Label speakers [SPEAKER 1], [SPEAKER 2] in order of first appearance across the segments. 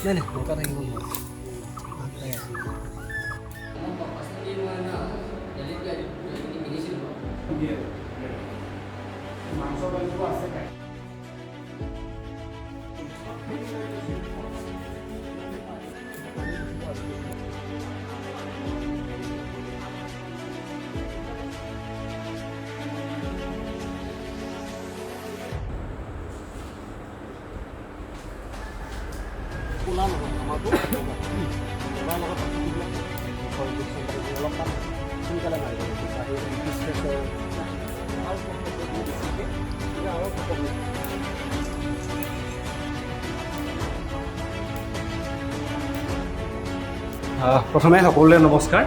[SPEAKER 1] নাই নাই নকা থাকিব নোৱাৰে কোলা নহয় আমাৰটো কোলাৰ লগত অলপমান সোনকালে মাৰিব প্ৰথমে সকলোলৈ নমস্কাৰ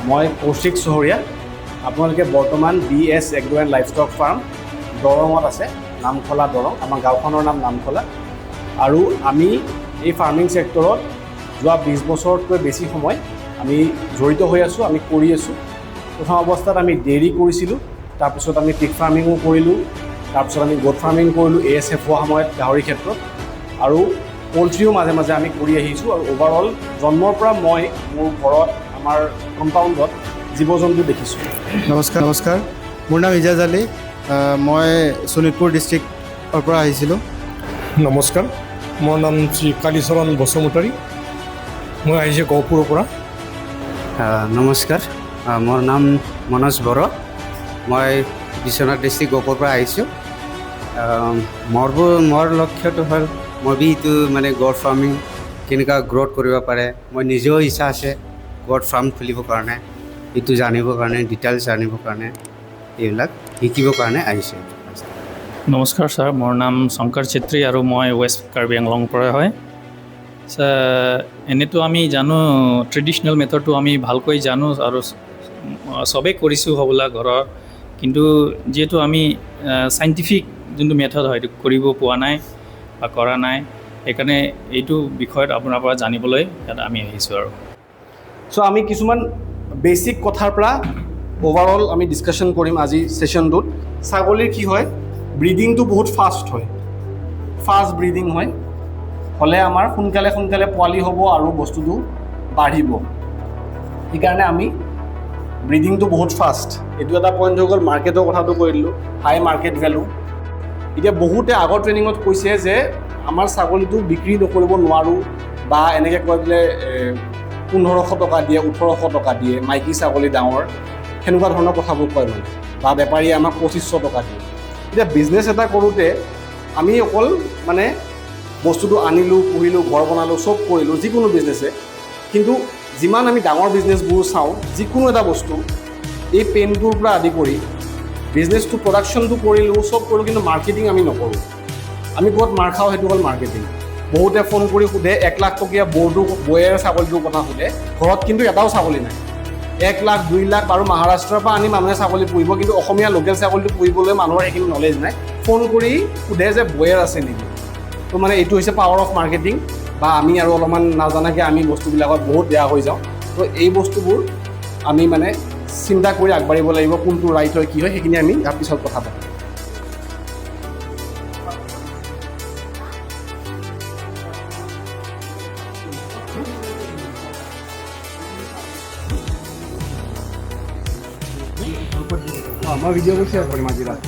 [SPEAKER 1] মই কৌশিক চহৰীয়া আপোনালোকে বৰ্তমান BS1 লাইভষ্টক ফাৰ্ম দৰঙত আছে নামখলা দৰং আমাৰ গাঁওখনৰ নাম নামখলা আৰু আমি এই ফাৰ্মিং ছেক্টৰত যোৱা 20 বছৰতকৈ বেছি সময় আমি জড়িত হৈ আছোঁ আমি কৰি আছোঁ প্ৰথম অৱস্থাত আমি ডেইৰী কৰিছিলোঁ তাৰপিছত আমি পিগ ফাৰ্মিঙো কৰিলোঁ তাৰপিছত আমি গোট ফাৰ্মিং কৰিলোঁ ASF হোৱা সময়ত গাহৰি ক্ষেত্ৰত আৰু পল্ট্ৰিও মাজে মাজে আমি কৰি আহিছোঁ আৰু অভাৰঅল জন্মৰ পৰা মই মোৰ ঘৰত আমাৰ কম্পাউণ্ডত জীৱ জন্তু দেখিছোঁ
[SPEAKER 2] নমস্কাৰ মোৰ নাম ইজাজ আলী মই শোণিতপুৰ ডিষ্ট্ৰিক্টৰ পৰা আহিছিলোঁ
[SPEAKER 3] নমস্কাৰ মোৰ নাম শ্ৰী কালীচৰণ বসুমতাৰী মই আহিছোঁ গহপুৰৰ পৰা
[SPEAKER 4] নমস্কাৰ মোৰ নাম মনোজ বড়ো মই বিশ্বনাথ ডিষ্ট্ৰিক্ট গহপুৰৰ পৰা আহিছোঁ মোৰ লক্ষ্যটো হ'ল মই এইটো মানে গড ফাৰ্মিং কেনেকুৱা গ্ৰ'থ কৰিব পাৰে মই নিজেও ইচ্ছা আছে গড ফাৰ্ম খুলিবৰ কাৰণে এইটো জানিবৰ কাৰণে ডিটেইলছ জানিবৰ কাৰণে এইবিলাক শিকিবৰ কাৰণে আহিছোঁ
[SPEAKER 5] নমস্কাৰ ছাৰ মোৰ নাম শংকৰ চেত্ৰী আৰু মই ৱেষ্ট কাৰ্বি আংলং পৰা হয় এনেতো আমি জানো ট্ৰেডিশ্যনেল মেথডটো আমি ভালকৈ জানো আৰু চবেই কৰিছোঁ হ'বলা ঘৰৰ কিন্তু যিহেতু আমি চাইণ্টিফিক যোনটো মেথড হয় এইটো কৰিব পোৱা নাই বা কৰা নাই সেইকাৰণে এইটো বিষয়ত আপোনাৰ পৰা জানিবলৈ ইয়াত আমি আহিছোঁ আৰু
[SPEAKER 1] চ' আমি কিছুমান বেচিক কথাৰ পৰা অভাৰঅল আমি ডিছকাশ্যন কৰিম আজি ছেশ্যনটোত ছাগলীৰ কি হয় ব্ৰিডিংটো বহুত ফাষ্ট হয় ফাষ্ট ব্ৰিডিং হয় হ'লে আমাৰ সোনকালে সোনকালে পোৱালি হ'ব আৰু বস্তুটো বাঢ়িব সেইকাৰণে আমি ব্ৰিডিংটো বহুত ফাষ্ট এইটো এটা পইণ্ট হৈ গ'ল মাৰ্কেটৰ কথাটো কৈ দিলোঁ হাই মাৰ্কেট ভেলু এতিয়া বহুতে আগৰ ট্ৰেইনিঙত কৈছে যে আমাৰ ছাগলীটো বিক্ৰী নকৰিব নোৱাৰোঁ বা এনেকৈ কৈ পেলে 1500 টকা দিয়ে 1800 টকা দিয়ে মাইকী ছাগলী ডাঙৰ সেনেকুৱা ধৰণৰ কথাবোৰ কয় মানে বা বেপাৰীয়ে আমাক 2500 টকা দিয়ে এতিয়া বিজনেছ এটা কৰোঁতে আমি অকল মানে বস্তুটো আনিলোঁ পুহিলোঁ ঘৰ বনালোঁ চব কৰিলোঁ যিকোনো বিজনেছে কিন্তু যিমান আমি ডাঙৰ বিজনেছবোৰ চাওঁ যিকোনো এটা বস্তু এই পেইনটোৰ পৰা আদি কৰি বিজনেছটো প্ৰডাকশ্যনটো কৰিলোঁ চব কৰিলোঁ কিন্তু মাৰ্কেটিং আমি নকৰোঁ আমি ক'ত মাৰ খাওঁ সেইটো হ'ল মাৰ্কেটিং বহুতে ফোন কৰি সোধে 1 লাখ টকীয়া বয়েৰ ছাগলীটোৰ কথা সোধে ঘৰত কিন্তু এটাও ছাগলী নাই 1 লাখ 2 লাখ আৰু মহাৰাষ্ট্ৰৰ পৰা আনি মানুহে ছাগলী পুহিব কিন্তু অসমীয়া লোকেল ছাগলীটো পুহিবলৈ মানুহৰ সেইখিনি নলেজ নাই ফোন কৰি সোধে যে বয়েৰ আছে নেকি তো মানে এইটো হৈছে পাৱাৰ অফ মাৰ্কেটিং বা আমি আৰু অলপমান নাজানাকৈ আমি বস্তুবিলাকত বহুত বেয়া হৈ যাওঁ তো এই বস্তুবোৰ আমি মানে চিন্তা কৰি আগবাঢ়িব লাগিব কোনটো ৰাইট হয় কি হয় সেইখিনি আমি ইয়াৰ পিছত কথা পাতিম মই ভিডিঅ'বোৰ শ্বেয়াৰ কৰিম আজি ৰাতি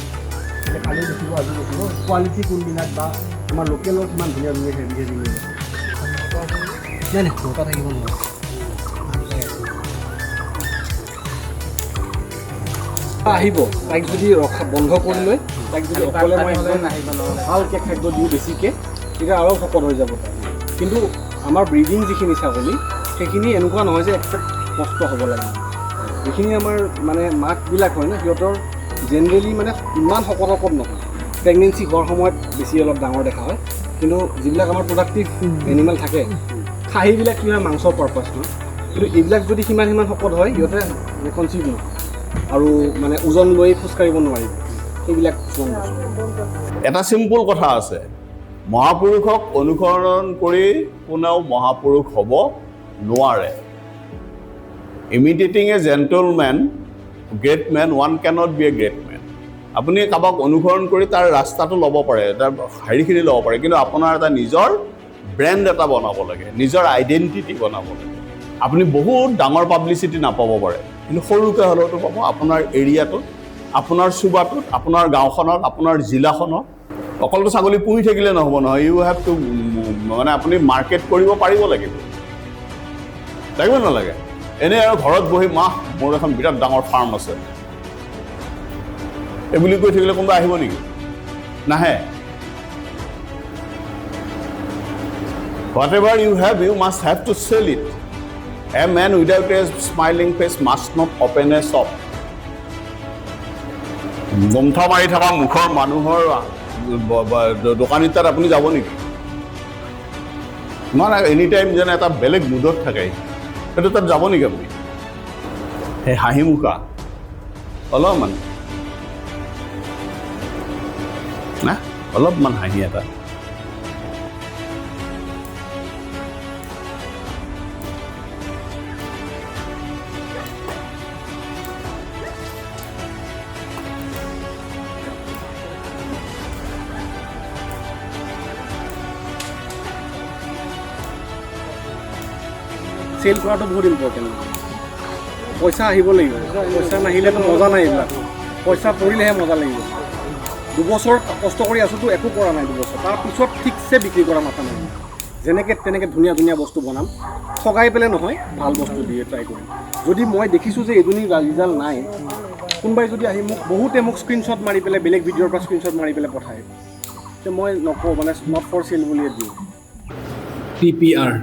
[SPEAKER 1] কালি দেখিব আজি দেখিব কোৱালিটি কোনবিলাক বা আমাৰ লোকেলৰ কিমান ধুনীয়া ধুনীয়া হেভি হেভি নাই নাই নকা থাকিব নোৱাৰে আহিব তাইক যদি ৰখা বন্ধ কৰি লৈ তাইক যদি অকলে মই ভালকৈ খাদ্য দিওঁ বেছিকৈ তেতিয়া আৰু শকত হৈ যাব তাই কিন্তু আমাৰ ব্ৰিডিং যিখিনি ছাগলী সেইখিনি এনেকুৱা নহয় যে একচেপ্ট কষ্ট হ'ব লাগে যিখিনি আমাৰ মানে মাকবিলাক হয় ন সিহঁতৰ জেনেৰেলি মানে ইমান শকত নহয় প্ৰেগনেঞ্চি হোৱাৰ সময়ত বেছি অলপ ডাঙৰ দেখা হয় কিন্তু যিবিলাক আমাৰ প্ৰডাক্টিভ এনিমেল থাকে খাহীবিলাক কি হয় মাংসৰ পাৰ্পাছ ন কিন্তু এইবিলাক যদি সিমান শকত হয় সিহঁতে কনচিভ নহয় আৰু মানে ওজন লৈ খোজকাঢ়িব নোৱাৰিব সেইবিলাক
[SPEAKER 6] এটা চিম্পুল কথা আছে মহাপুৰুষক অনুসৰণ কৰি কোনেও মহাপুৰুষ হ'ব নোৱাৰে imitating a gentlemen great men one cannot be a great men আপুনি কাৰোবাক অনুসৰণ কৰি তাৰ ৰাস্তাটো ল'ব পাৰে তাৰ হেৰিখিনি ল'ব পাৰে কিন্তু আপোনাৰ এটা নিজৰ ব্ৰেণ্ড এটা বনাব লাগে, নিজৰ আইডেণ্টিটি বনাব লাগে। আপুনি বহুত ডাঙৰ পাব্লিচিটি নাপাব পাৰে, কিন্তু সৰুকৈ হ'লেওতো পাব আপোনাৰ এৰিয়াটোত, আপোনাৰ চুবাটোত, আপোনাৰ গাঁওখনত, আপোনাৰ জিলাখনত। অকলতো ছাগলী পুহি থাকিলে নহ'ব নহয়, ইউ হেভ টু মানে আপুনি মাৰ্কেট কৰিব পাৰিব লাগিব নালাগে? এনেই আৰু ঘৰত বহি মোৰ এখন বিৰাট ডাঙৰ ফাৰ্ম আছে এই বুলি কৈ থাকিলে কোনোবা আহিব নেকি? নাহে। Whatever you have, you must have to sell it. A man without a smiling face must not open a shop. গমথা মাৰি থকা মুখৰ মানুহৰ দোকানী তাত আপুনি যাব নেকি? মানে এনি টাইম যেন এটা বেলেগ মুডত থাকে, সেইটো তাত যাব নেকি আপুনি? সেই হাঁহি মুখা অলপমান না, অলপমান হাঁহি এটা।
[SPEAKER 1] চেল কৰাটো বহুত ইম্পৰ্টেণ্ট। পইচা আহিব লাগিব, পইচা নাহিলেতো মজা নাই এইবিলাক। পইচা পৰিলেহে মজা লাগিব। দুবছৰ কষ্ট কৰি আছোঁতো, একো কৰা নাই দুবছৰ, তাৰপিছত ঠিকছে বিক্ৰী কৰা মাথা নাই। যেনেকৈ তেনেকৈ ধুনীয়া ধুনীয়া বস্তু বনাম, ঠগাই পেলাই নহয়, ভাল বস্তু দিয়ে ট্ৰাই কৰিম। যদি মই দেখিছোঁ যে এইজনী ৰিজাল্ট নাই, কোনোবাই যদি আহি বহুতে মোক স্ক্ৰীণশ্বট মাৰি পেলাই বেলেগ ভিডিঅ'ৰ পৰা স্ক্ৰীণশ্বট মাৰি পেলাই পঠায়, তে মই নকওঁ, মানে নট ফৰ চেল বুলিয়ে দিওঁ।
[SPEAKER 7] PPR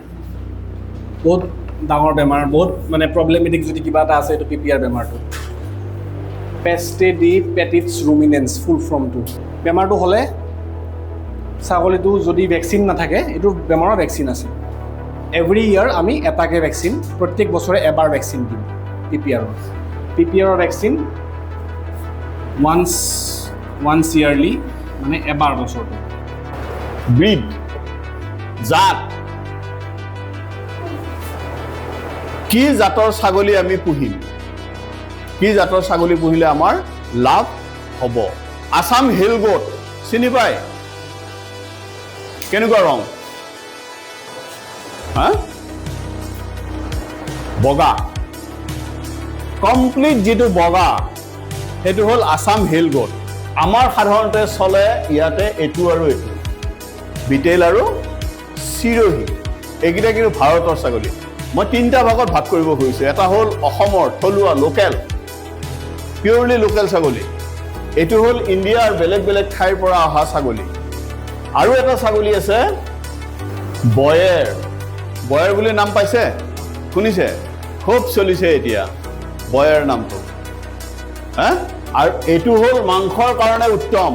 [SPEAKER 7] বহুত ডাঙৰ বেমাৰ, বহুত মানে প্ৰব্লেমেটিক যদি কিবা এটা আছে এইটো PPR বেমাৰটো। পেষ্টেডিপেটিছ ৰুমিনেন্স ফুল ফৰ্মটো। বেমাৰটো হ'লে ছাগলীটো যদি ভেকচিন নাথাকে, এইটো বেমাৰৰ ভেকচিন আছে। এভৰি ইয়াৰ আমি এটাকে ভেকচিন, প্ৰত্যেক বছৰে এবাৰ ভেকচিন দিম PPR-ৰ ভেকচিন ওৱান্স ইয়াৰলি, মানে এবাৰ বছৰটো।
[SPEAKER 6] ব্ৰিড, জাত, কি জাতৰ ছাগলী আমি পুহিম, কি জাতৰ ছাগলী পুহিলে আমাৰ লাভ হ'ব। আছাম হিল গোট চিনি পায়? কেনেকুৱা ৰং? হা, বগা, কমপ্লিট যিটো বগা সেইটো হ'ল আছাম হিল গোট। আমাৰ সাধাৰণতে চলে ইয়াতে এইটো আৰু এইটো, বিটেল আৰু চিৰহী, এইকেইটা কিন্তু ভাৰতৰ ছাগলী। মই তিনিটা ভাগত ভাগ কৰিব খুজিছোঁ। এটা হ'ল অসমৰ থলুৱা লোকেল, পিয়ৰলি লোকেল ছাগলী। এইটো হ'ল ইণ্ডিয়াৰ বেলেগ বেলেগ ঠাইৰ পৰা অহা ছাগলী। আৰু এটা ছাগলী আছে বয়েৰ বুলি নাম পাইছে, শুনিছে? খুব চলিছে এতিয়া বয়েৰ নামটো। হা, আৰু এইটো হ'ল মাংসৰ কাৰণে উত্তম,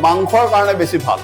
[SPEAKER 6] মাংসৰ কাৰণে বেছি ভাল।